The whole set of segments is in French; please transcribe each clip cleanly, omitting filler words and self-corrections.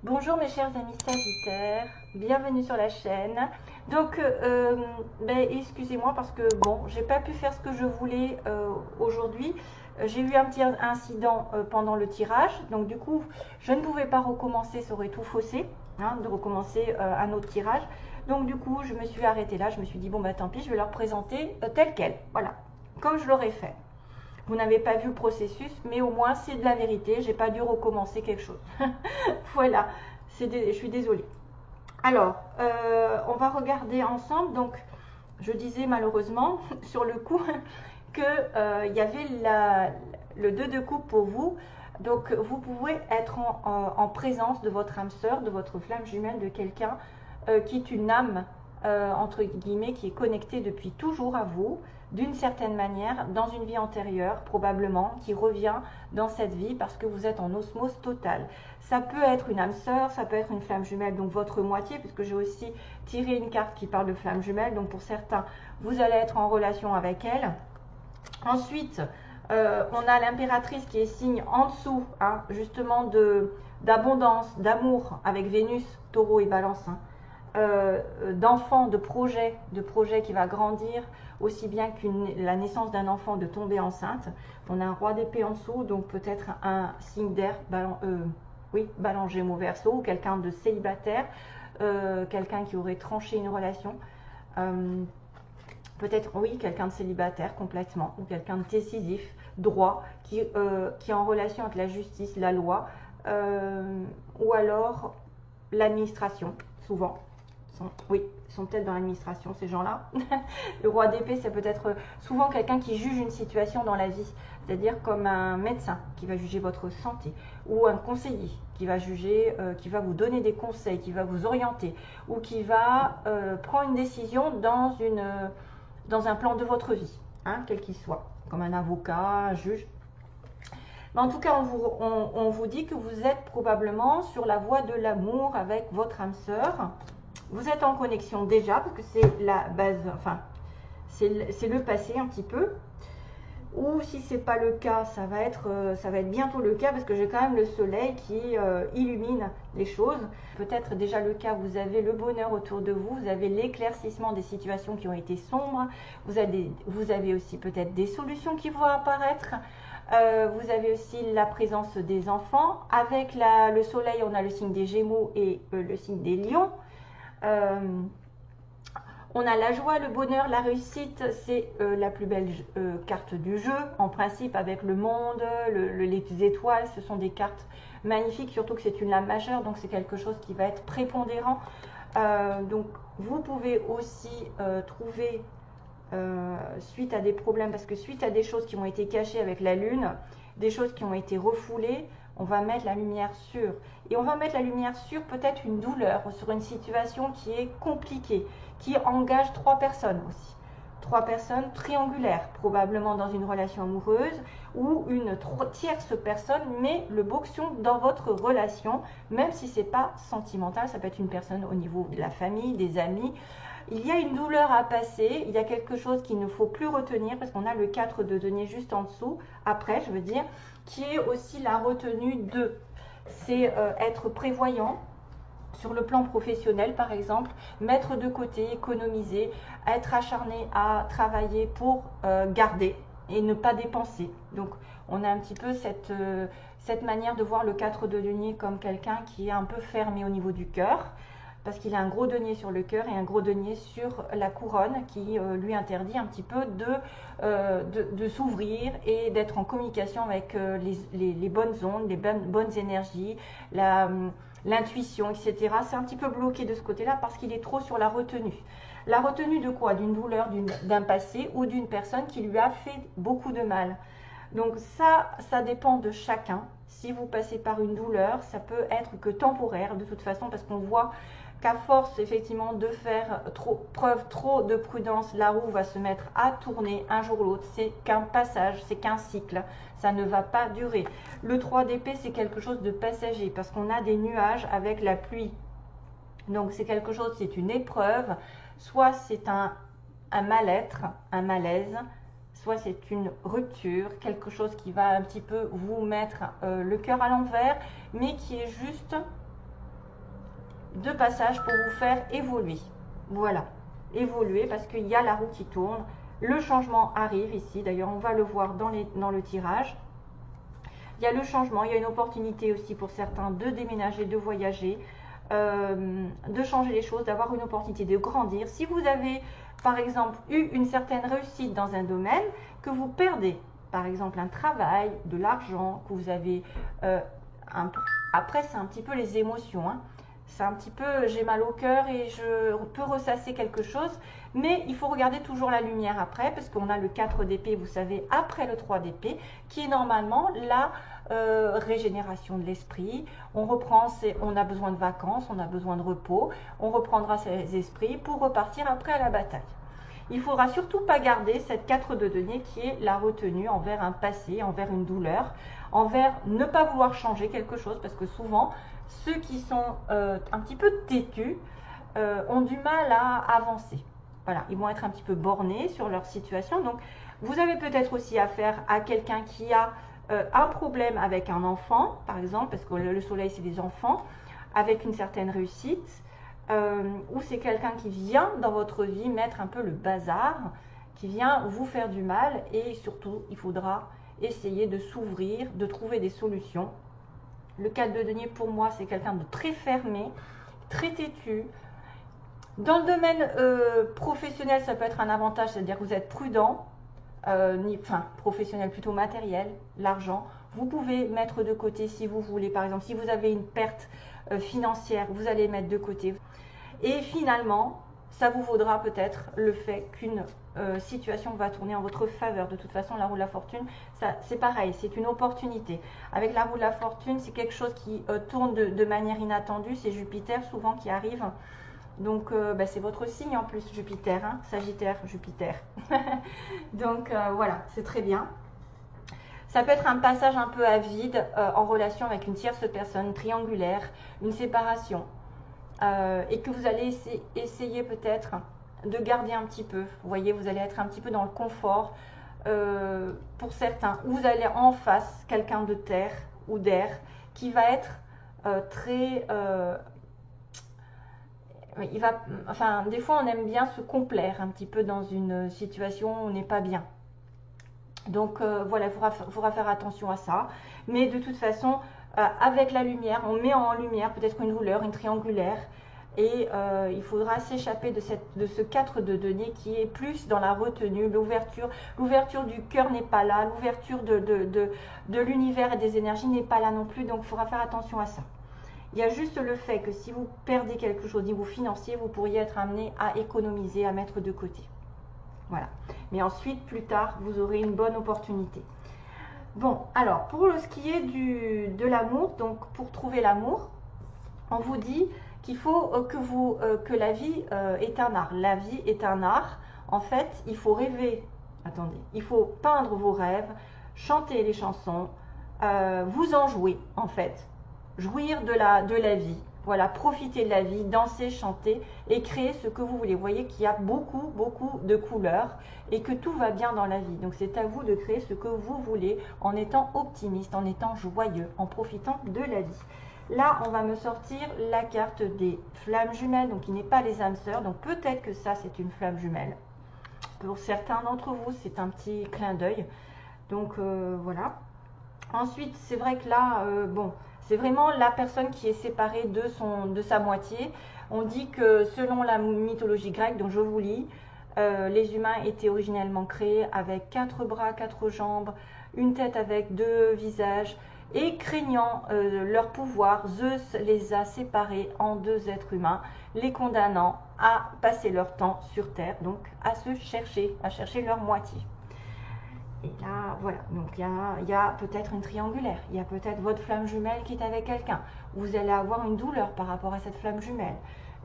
Bonjour mes chers amis Sagittaires, bienvenue sur la chaîne. Donc, excusez-moi parce que bon, j'ai pas pu faire ce que je voulais aujourd'hui. J'ai eu un petit incident pendant le tirage, donc du coup, je ne pouvais pas recommencer, ça aurait tout faussé, hein, de recommencer un autre tirage. Donc du coup, je me suis arrêtée là, je me suis dit bon bah tant pis, je vais leur présenter tel quel, voilà, comme je l'aurais fait. Vous n'avez pas vu le processus, mais au moins c'est de la vérité. J'ai pas dû recommencer quelque chose. Voilà, je suis désolée. Alors, on va regarder ensemble. Donc, je disais malheureusement sur le coup que il y avait le 2 de coupe pour vous. Donc, vous pouvez être en présence de votre âme sœur, de votre flamme jumelle, de quelqu'un qui est une âme entre guillemets qui est connectée depuis toujours à vous d'une certaine manière dans une vie antérieure probablement, qui revient dans cette vie parce que vous êtes en osmose totale. Ça peut être une âme sœur, ça peut être une flamme jumelle, donc votre moitié, puisque j'ai aussi tiré une carte qui parle de flamme jumelle, donc pour certains vous allez être en relation avec elle. Ensuite on a l'impératrice qui est signe en dessous, hein, justement d'abondance, d'amour avec Vénus, Taureau et Balance, hein. D'enfants, de projets qui va grandir, aussi bien que la naissance d'un enfant, de tomber enceinte. On a un roi d'épée en dessous, donc peut-être un signe d'air, Balance Gémeaux Verseau, ou quelqu'un de célibataire, quelqu'un qui aurait tranché une relation. Peut-être, oui, quelqu'un de célibataire complètement, ou quelqu'un de décisif, droit, qui est en relation avec la justice, la loi, ou alors l'administration, souvent. Oui, ils sont peut-être dans l'administration, ces gens-là. Le roi d'épée, c'est peut-être souvent quelqu'un qui juge une situation dans la vie, c'est-à-dire comme un médecin qui va juger votre santé, ou un conseiller qui va juger, qui va vous donner des conseils, qui va vous orienter, ou qui va prendre une décision dans un plan de votre vie, hein, quel qu'il soit, comme un avocat, un juge. Mais en tout cas, on vous dit que vous êtes probablement sur la voie de l'amour avec votre âme sœur. Vous êtes en connexion déjà, parce que c'est la base, enfin, c'est le passé un petit peu. Ou si ce n'est pas le cas, ça va être bientôt le cas, parce que j'ai quand même le soleil qui illumine les choses. Peut-être déjà le cas, vous avez le bonheur autour de vous, vous avez l'éclaircissement des situations qui ont été sombres, vous avez aussi peut-être des solutions qui vont apparaître. Vous avez aussi la présence des enfants. Avec le soleil, on a le signe des Gémeaux et le signe des Lions. On a la joie, le bonheur, la réussite, c'est la plus belle carte du jeu. En principe, avec le monde, les étoiles, ce sont des cartes magnifiques, surtout que c'est une lame majeure, donc c'est quelque chose qui va être prépondérant. Donc, vous pouvez aussi trouver, suite à des problèmes, parce que suite à des choses qui ont été cachées avec la lune, des choses qui ont été refoulées, on va mettre la lumière sur. Et on va mettre la lumière sur peut-être une douleur, sur une situation qui est compliquée, qui engage 3 personnes aussi. 3 personnes triangulaires, probablement dans une relation amoureuse, ou une tierce personne, mais le boxon dans votre relation, même si ce n'est pas sentimental, ça peut être une personne au niveau de la famille, des amis. Il y a une douleur à passer, il y a quelque chose qu'il ne faut plus retenir, parce qu'on a le 4 de denier juste en dessous, après je veux dire, qui est aussi la retenue de. C'est être prévoyant sur le plan professionnel par exemple, mettre de côté, économiser, être acharné à travailler pour garder et ne pas dépenser. Donc on a un petit peu cette manière de voir le 4 de denier comme quelqu'un qui est un peu fermé au niveau du cœur, parce qu'il a un gros denier sur le cœur et un gros denier sur la couronne qui lui interdit un petit peu de s'ouvrir et d'être en communication avec les bonnes ondes, les bonnes énergies, l'intuition, etc. C'est un petit peu bloqué de ce côté-là parce qu'il est trop sur la retenue. La retenue de quoi? D'une douleur, d'un passé ou d'une personne qui lui a fait beaucoup de mal. Donc ça dépend de chacun. Si vous passez par une douleur, ça peut être que temporaire de toute façon, parce qu'on voit qu'à force effectivement de faire preuve trop de prudence, la roue va se mettre à tourner un jour ou l'autre. C'est qu'un passage, c'est qu'un cycle, ça ne va pas durer. Le 3 d'épée, c'est quelque chose de passager, parce qu'on a des nuages avec la pluie. Donc c'est quelque chose, c'est une épreuve, soit c'est un mal-être, un malaise, soit c'est une rupture, quelque chose qui va un petit peu vous mettre le cœur à l'envers, mais qui est juste de passage pour vous faire évoluer. Voilà, évoluer parce qu'il y a la roue qui tourne. Le changement arrive ici. D'ailleurs, on va le voir dans le tirage. Il y a le changement, il y a une opportunité aussi pour certains de déménager, de voyager, de changer les choses, d'avoir une opportunité de grandir. Si vous avez, par exemple, eu une certaine réussite dans un domaine que vous perdez, par exemple un travail, de l'argent, que vous avez après, c'est un petit peu les émotions, hein. C'est un petit peu, j'ai mal au cœur et je peux ressasser quelque chose, mais il faut regarder toujours la lumière après, parce qu'on a le 4 d'épée, vous savez, après le 3 d'épée, qui est normalement la régénération de l'esprit. On reprend, on a besoin de vacances, on a besoin de repos, on reprendra ses esprits pour repartir après à la bataille. Il ne faudra surtout pas garder cette 4 de denier qui est la retenue envers un passé, envers une douleur, envers ne pas vouloir changer quelque chose, parce que souvent, ceux qui sont un petit peu têtus ont du mal à avancer. Voilà, ils vont être un petit peu bornés sur leur situation. Donc, vous avez peut-être aussi affaire à quelqu'un qui a un problème avec un enfant, par exemple, parce que le soleil, c'est des enfants, avec une certaine réussite, ou c'est quelqu'un qui vient dans votre vie mettre un peu le bazar, qui vient vous faire du mal, et surtout, il faudra essayer de s'ouvrir, de trouver des solutions. Le 4 de denier, pour moi, c'est quelqu'un de très fermé, très têtu. Dans le domaine professionnel, ça peut être un avantage, c'est-à-dire que vous êtes prudent, enfin professionnel plutôt matériel, l'argent. Vous pouvez mettre de côté si vous voulez, par exemple, si vous avez une perte financière, vous allez mettre de côté. Et finalement, ça vous vaudra peut-être le fait qu'une situation va tourner en votre faveur. De toute façon, la roue de la fortune, c'est pareil, c'est une opportunité. Avec la roue de la fortune, c'est quelque chose qui tourne de manière inattendue. C'est Jupiter souvent qui arrive. Donc, c'est votre signe en plus, Jupiter, hein, Sagittaire, Jupiter. Donc, voilà, c'est très bien. Ça peut être un passage un peu à vide en relation avec une tierce personne, triangulaire, une séparation. Et que vous allez essayer peut-être de garder un petit peu. Vous voyez, vous allez être un petit peu dans le confort pour certains. Ou vous allez en face quelqu'un de terre ou d'air qui va être très... enfin, des fois, on aime bien se complaire un petit peu dans une situation où on n'est pas bien. Donc, voilà, il faudra faire attention à ça. Mais de toute façon, avec la lumière, on met en lumière peut-être une douleur, une triangulaire. Et il faudra s'échapper de ce 4 de denier qui est plus dans la retenue, l'ouverture. L'ouverture du cœur n'est pas là, l'ouverture de l'univers et des énergies n'est pas là non plus. Donc, il faudra faire attention à ça. Il y a juste le fait que si vous perdez quelque chose au niveau financier, vous pourriez être amené à économiser, à mettre de côté. Voilà. Mais ensuite, plus tard, vous aurez une bonne opportunité. Bon, alors, pour ce qui est de l'amour, donc pour trouver l'amour, on vous dit qu'il faut que la vie est un art. La vie est un art. En fait, il faut rêver. Attendez, il faut peindre vos rêves, chanter les chansons, vous en jouer, en fait. Jouir de la vie. Voilà, profiter de la vie, danser, chanter et créer ce que vous voulez. Vous voyez qu'il y a beaucoup, beaucoup de couleurs et que tout va bien dans la vie. Donc, c'est à vous de créer ce que vous voulez en étant optimiste, en étant joyeux, en profitant de la vie. Là, on va me sortir la carte des flammes jumelles, donc qui n'est pas les âmes sœurs. Donc, peut-être que ça, c'est une flamme jumelle. Pour certains d'entre vous, c'est un petit clin d'œil. Donc, voilà. Ensuite, c'est vrai que là, bon... C'est vraiment la personne qui est séparée de sa moitié. On dit que selon la mythologie grecque, dont je vous lis, les humains étaient originellement créés avec 4 bras, 4 jambes, une tête avec 2 visages. Et craignant leur pouvoir, Zeus les a séparés en 2 êtres humains, les condamnant à passer leur temps sur Terre, donc à chercher leur moitié. Et là, voilà, donc il y a peut-être une triangulaire, il y a peut-être votre flamme jumelle qui est avec quelqu'un. Vous allez avoir une douleur par rapport à cette flamme jumelle.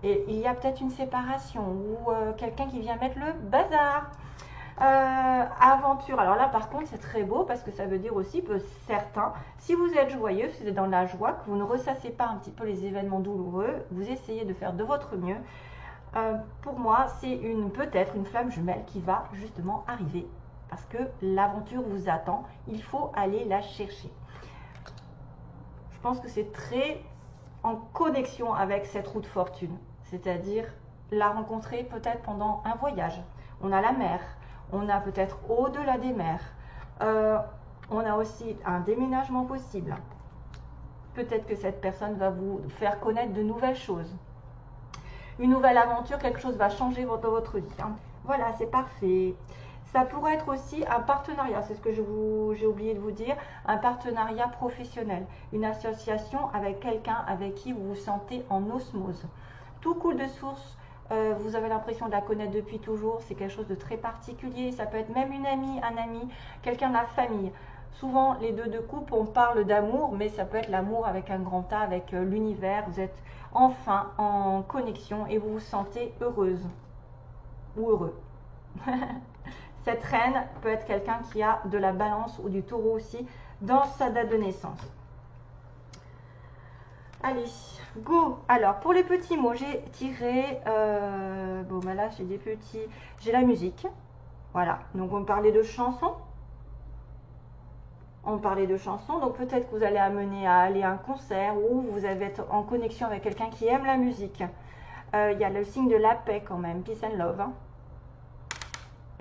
Et il y a peut-être une séparation ou quelqu'un qui vient mettre le bazar. Aventure, alors là par contre c'est très beau parce que ça veut dire aussi que certains, si vous êtes joyeux, si vous êtes dans la joie, que vous ne ressassez pas un petit peu les événements douloureux, vous essayez de faire de votre mieux. Pour moi, c'est peut-être une flamme jumelle qui va justement arriver. Parce que l'aventure vous attend, il faut aller la chercher. Je pense que c'est très en connexion avec cette roue de fortune, c'est-à-dire la rencontrer peut-être pendant un voyage. On a la mer, on a peut-être au-delà des mers, on a aussi un déménagement possible. Peut-être que cette personne va vous faire connaître de nouvelles choses. Une nouvelle aventure, quelque chose va changer dans votre vie. Hein. Voilà, c'est parfait. Ça pourrait être aussi un partenariat, c'est ce que j'ai oublié de vous dire, un partenariat professionnel, une association avec quelqu'un avec qui vous vous sentez en osmose. Tout coule de source, vous avez l'impression de la connaître depuis toujours, c'est quelque chose de très particulier, ça peut être même une amie, un ami, quelqu'un de la famille. Souvent, les deux de couple, on parle d'amour, mais ça peut être l'amour avec un grand A, avec l'univers. Vous êtes enfin en connexion et vous vous sentez heureuse ou heureux. Cette reine peut être quelqu'un qui a de la balance ou du taureau aussi dans sa date de naissance. Allez, go! Alors, pour les petits mots, j'ai tiré... bon, ben là, j'ai des petits... J'ai la musique. Voilà, donc on parlait de chansons. On parlait de chansons, donc peut-être que vous allez amener à aller à un concert ou vous allez être en connexion avec quelqu'un qui aime la musique. Il y a le signe de la paix quand même, peace and love. Hein.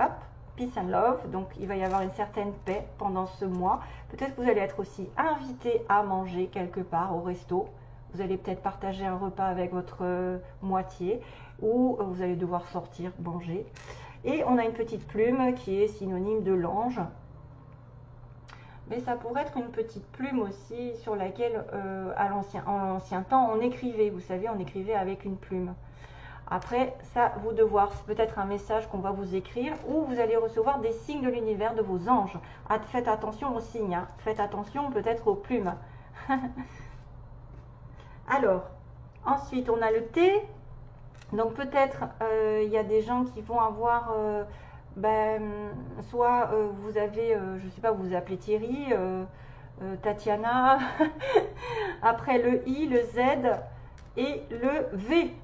Hop, peace and love, donc il va y avoir une certaine paix pendant ce mois. Peut-être que vous allez être aussi invité à manger quelque part au resto. Vous allez peut-être partager un repas avec votre moitié ou vous allez devoir sortir, manger. Et on a une petite plume qui est synonyme de l'ange. Mais ça pourrait être une petite plume aussi sur laquelle, en l'ancien temps, on écrivait. Vous savez, on écrivait avec une plume. Après, ça, vous de voir. C'est peut-être un message qu'on va vous écrire ou vous allez recevoir des signes de l'univers de vos anges. Faites attention aux signes. Hein. Faites attention peut-être aux plumes. Alors, ensuite, on a le thé. Donc, peut-être, il y a des gens qui vont avoir... soit vous avez, je sais pas, vous vous appelez Thierry, Tatiana, après le I, le Z et le V.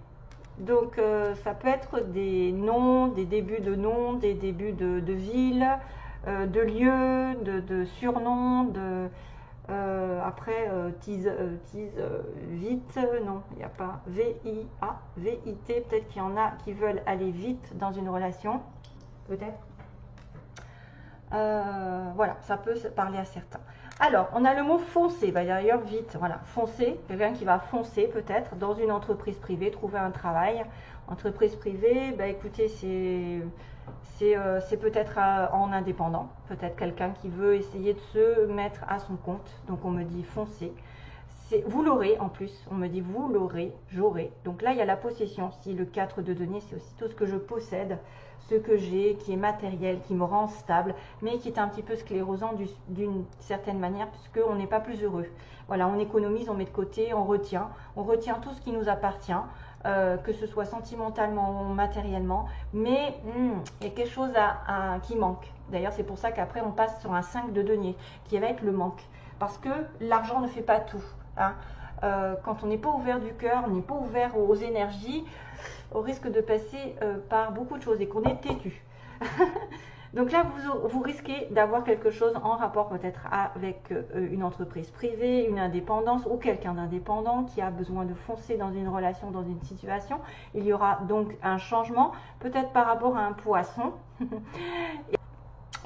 Donc ça peut être des noms, des débuts de noms, des débuts de villes, de lieux, de surnoms, après vite, non, il n'y a pas V-I-A, V-I-T, peut-être qu'il y en a qui veulent aller vite dans une relation. Peut-être. Voilà, ça peut parler à certains. Alors, on a le mot foncer, d'ailleurs vite, voilà, foncer, quelqu'un qui va foncer peut-être dans une entreprise privée, trouver un travail. Entreprise privée, écoutez, c'est peut-être en indépendant, peut-être quelqu'un qui veut essayer de se mettre à son compte, donc on me dit foncer. Vous l'aurez en plus, on me dit vous l'aurez, j'aurai. Donc là, il y a la possession. Si le 4 de denier, c'est aussi tout ce que je possède, ce que j'ai, qui est matériel, qui me rend stable, mais qui est un petit peu sclérosant d'une certaine manière, puisqu'on n'est pas plus heureux. Voilà, on économise, on met de côté, on retient tout ce qui nous appartient, que ce soit sentimentalement ou matériellement, mais il y a quelque chose qui manque. D'ailleurs, c'est pour ça qu'après, on passe sur un 5 de denier, qui va être le manque. Parce que l'argent ne fait pas tout. Hein. Quand on n'est pas ouvert du cœur, on n'est pas ouvert aux énergies, on risque de passer par beaucoup de choses et qu'on est têtu. Donc là, vous risquez d'avoir quelque chose en rapport peut-être avec une entreprise privée, une indépendance ou quelqu'un d'indépendant qui a besoin de foncer dans une relation, dans une situation. Il y aura donc un changement, peut-être par rapport à un poisson.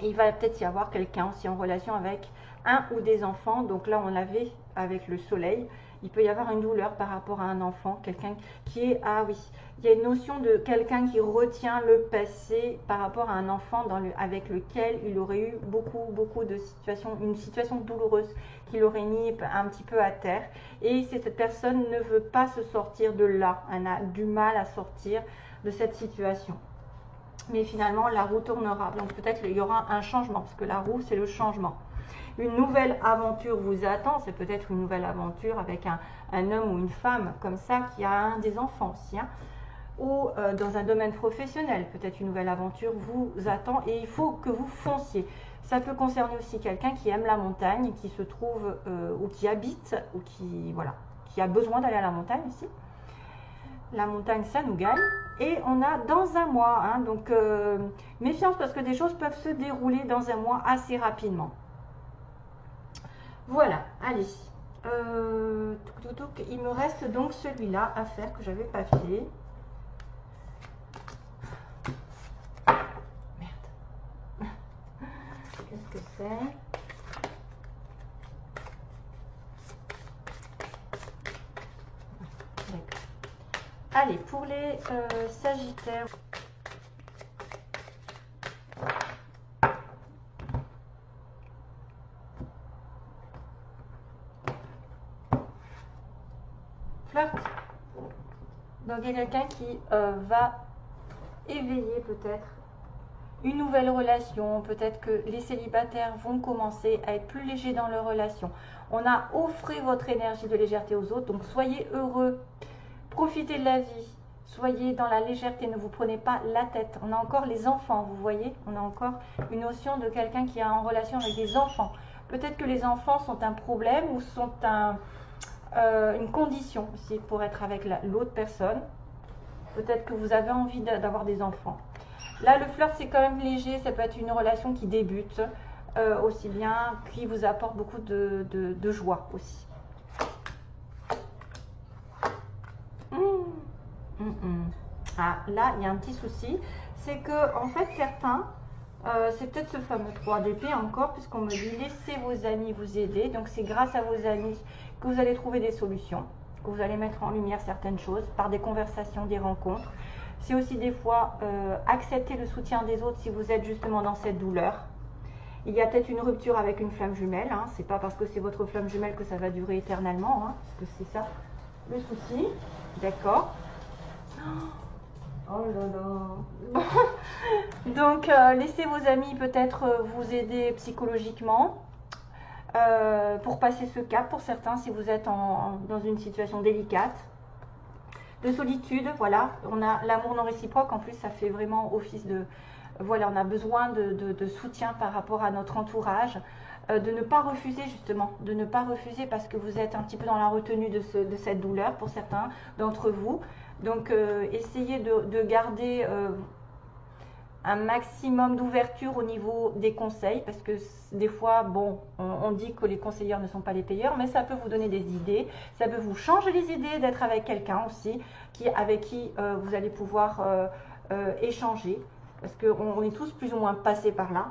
Il va peut-être y avoir quelqu'un aussi en relation avec un ou des enfants. Donc là, on l'avait avec le soleil. Il peut y avoir une douleur par rapport à un enfant, quelqu'un qui est... Ah oui, il y a une notion de quelqu'un qui retient le passé par rapport à un enfant avec lequel il aurait eu beaucoup de situations, une situation douloureuse qui l'aurait mis un petit peu à terre. Et cette personne ne veut pas se sortir de là, elle a du mal à sortir de cette situation. Mais finalement, la roue tournera. Donc peut-être qu'il y aura un changement, parce que la roue, c'est le changement. Une nouvelle aventure vous attend, c'est peut-être une nouvelle aventure avec un homme ou une femme comme ça qui a des enfants aussi. Hein. Ou dans un domaine professionnel, peut-être une nouvelle aventure vous attend et il faut que vous fonciez. Ça peut concerner aussi quelqu'un qui aime la montagne, qui se trouve ou qui habite ou qui a besoin d'aller à la montagne aussi. La montagne, ça nous gagne. Et on a dans un mois, hein, donc méfiance parce que des choses peuvent se dérouler dans un mois assez rapidement. Voilà, allez. il me reste donc celui-là à faire que j'avais pas fait. Merde. Qu'est-ce que c'est? D'accord. Allez, pour les Sagittaires. Flirt. Donc il y a quelqu'un qui va éveiller peut-être une nouvelle relation. Peut-être que les célibataires vont commencer à être plus légers dans leur relation. On a offert votre énergie de légèreté aux autres, donc soyez heureux, profitez de la vie, soyez dans la légèreté, ne vous prenez pas la tête. On a encore les enfants, vous voyez, on a encore une notion de quelqu'un qui est en relation avec des enfants. Peut-être que les enfants sont un problème ou sont une condition aussi pour être avec l'autre personne. Peut-être que vous avez envie d'avoir des enfants. Là, le flirt, c'est quand même léger. Ça peut être une relation qui débute aussi bien, qui vous apporte beaucoup de joie aussi. Ah, là, il y a un petit souci. C'est que, en fait, certains, c'est peut-être ce fameux 3 d'épée encore, puisqu'on me dit laissez vos amis vous aider. Donc, c'est grâce à vos amis que vous allez trouver des solutions, que vous allez mettre en lumière certaines choses par des conversations, des rencontres. C'est aussi des fois accepter le soutien des autres si vous êtes justement dans cette douleur. Il y a peut-être une rupture avec une flamme jumelle. Hein. C'est pas parce que c'est votre flamme jumelle que ça va durer éternellement. Hein, parce que c'est ça le souci. D'accord. Oh là là. Donc, laissez vos amis peut-être vous aider psychologiquement pour passer ce cap pour certains si vous êtes dans une situation délicate. De solitude, voilà, on a l'amour non réciproque, en plus ça fait vraiment office de, voilà, on a besoin de soutien par rapport à notre entourage, de ne pas refuser justement, de ne pas refuser parce que vous êtes un petit peu dans la retenue de cette douleur pour certains d'entre vous, donc essayez de garder un maximum d'ouverture au niveau des conseils, parce que des fois, bon, on dit que les conseillers ne sont pas les payeurs, mais ça peut vous donner des idées, ça peut vous changer les idées d'être avec quelqu'un aussi, avec qui vous allez pouvoir échanger, parce qu'on est tous plus ou moins passés par là.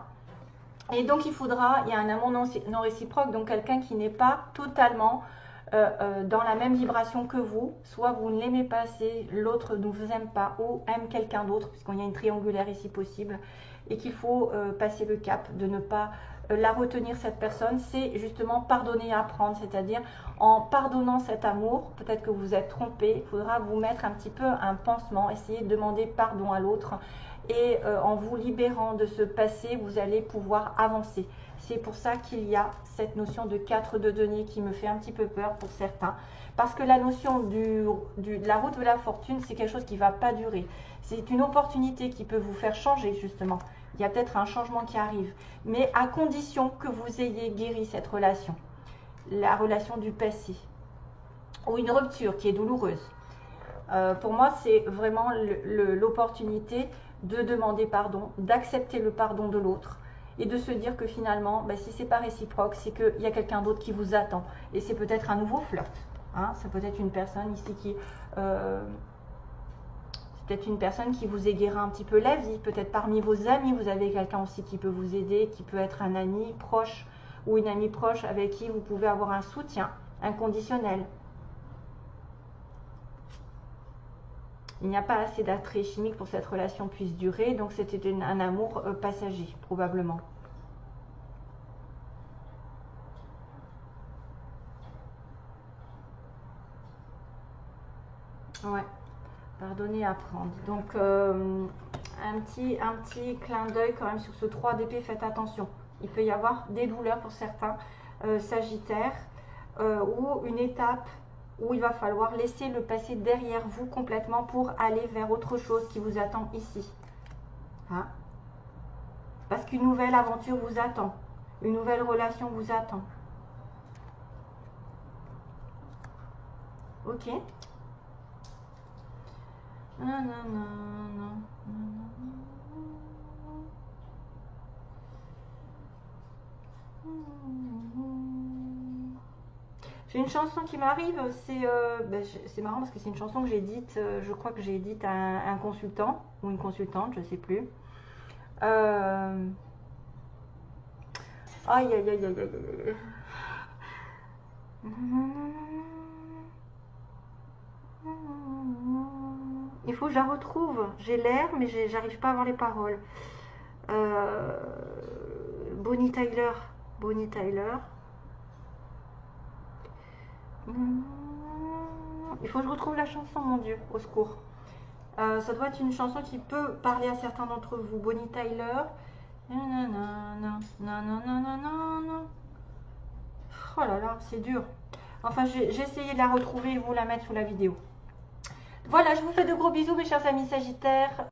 Et donc il y a un amour non réciproque, donc quelqu'un qui n'est pas totalement dans la même vibration que vous, soit vous ne l'aimez pas assez, l'autre ne vous aime pas ou aime quelqu'un d'autre, puisqu'il y a une triangulaire ici possible, et qu'il faut passer le cap de ne pas la retenir cette personne, c'est justement pardonner et apprendre, c'est-à-dire en pardonnant cet amour, peut-être que vous vous êtes trompé, il faudra vous mettre un petit peu un pansement, essayer de demander pardon à l'autre, et en vous libérant de ce passé, vous allez pouvoir avancer. C'est pour ça qu'il y a cette notion de 4 de denier qui me fait un petit peu peur pour certains. Parce que la notion de la route de la fortune, c'est quelque chose qui ne va pas durer. C'est une opportunité qui peut vous faire changer justement. Il y a peut-être un changement qui arrive. Mais à condition que vous ayez guéri cette relation. La relation du passé. Ou une rupture qui est douloureuse. Pour moi, c'est vraiment l'opportunité de demander pardon, d'accepter le pardon de l'autre et de se dire que finalement, si c'est pas réciproque, c'est qu'il y a quelqu'un d'autre qui vous attend. Et c'est peut-être un nouveau flirt. Hein, c'est peut-être une personne ici qui... c'est peut-être une personne qui vous aiguillera un petit peu la vie. Peut-être parmi vos amis, vous avez quelqu'un aussi qui peut vous aider, qui peut être un ami proche ou une amie proche avec qui vous pouvez avoir un soutien inconditionnel. Il n'y a pas assez d'attrait chimique pour que cette relation puisse durer, donc c'était un amour passager, probablement. Ouais, pardonner, apprendre. Donc, un petit clin d'œil quand même sur ce 3 d'épée, faites attention. Il peut y avoir des douleurs pour certains sagittaires, ou une étape où il va falloir laisser le passé derrière vous complètement pour aller vers autre chose qui vous attend ici. Hein? Parce qu'une nouvelle aventure vous attend. Une nouvelle relation vous attend. Ok. J'ai une chanson qui m'arrive, c'est marrant parce que c'est une chanson que j'ai dite, je crois que j'ai dite à un consultant ou une consultante, je sais plus. Aïe, aïe, aïe, aïe, aïe, aïe. Il faut que je la retrouve. J'ai l'air, mais j'arrive pas à avoir les paroles. Euh, Bonnie Tyler. Bonnie Tyler. Il faut que je retrouve la chanson, mon Dieu, au secours. Ça doit être une chanson qui peut parler à certains d'entre vous. Bonnie Tyler. Nanana, nanana. Oh là là, c'est dur. Enfin, j'ai essayé de la retrouver et vous la mettre sous la vidéo. Voilà, je vous fais de gros bisous, mes chers amis Sagittaires.